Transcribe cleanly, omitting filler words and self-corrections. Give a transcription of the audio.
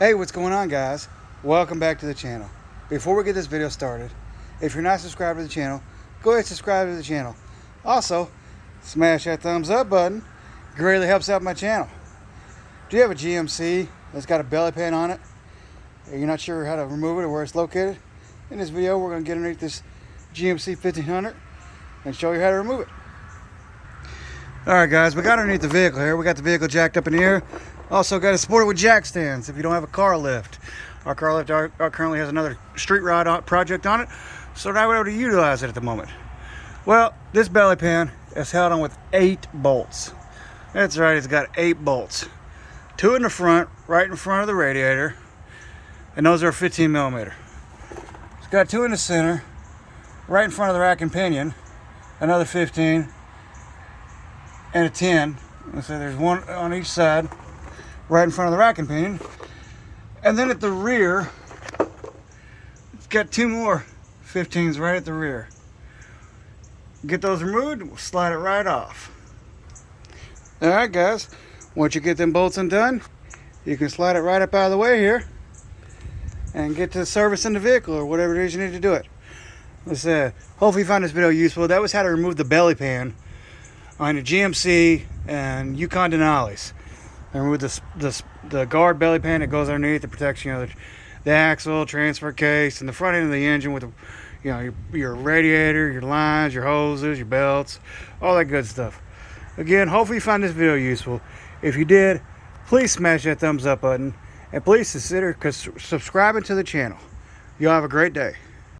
Hey, what's going on, guys? Welcome back to the channel. Before we get this video started, if you're not subscribed to the channel, go ahead and subscribe to the channel. Also, smash that thumbs up button. It greatly helps out my channel. Do you have a GMC that's got a belly pan on it? Or you're not sure how to remove it or where it's located? In this video, we're going to get underneath this GMC 1500 and show you how to remove it. Alright guys, we got underneath the vehicle here. We got the vehicle jacked up in the air. Also got to support it with jack stands if you don't have a car lift. Our car lift currently has another street rod project on it, so we're not able to utilize it at the moment. Well, this belly pan is held on with 8 bolts. That's right, it's got 8 bolts. 2 in the front, right in front of the radiator, and those are 15 millimeter. It's got 2 in the center, right in front of the rack and pinion, another 15, and a 10. So there's one on each side, right in front of the rack and pinion. And then at the rear, it's got 2 more 15s right at the rear. Get those removed, we'll slide it right off. Alright guys, once you get them bolts undone, you can slide it right up out of the way here and get to servicing the vehicle or whatever it is you need to do it. Let's hopefully you found this video useful. That was how to remove the belly pan on a GMC and Yukon Denali's. And remove the guard belly pan that goes underneath that protects, you know, the axle, transfer case, and the front end of the engine with, your radiator, your lines, your hoses, your belts, all that good stuff. Again, hopefully you found this video useful. If you did, please smash that thumbs up button, and please consider subscribing to the channel. Y'all have a great day.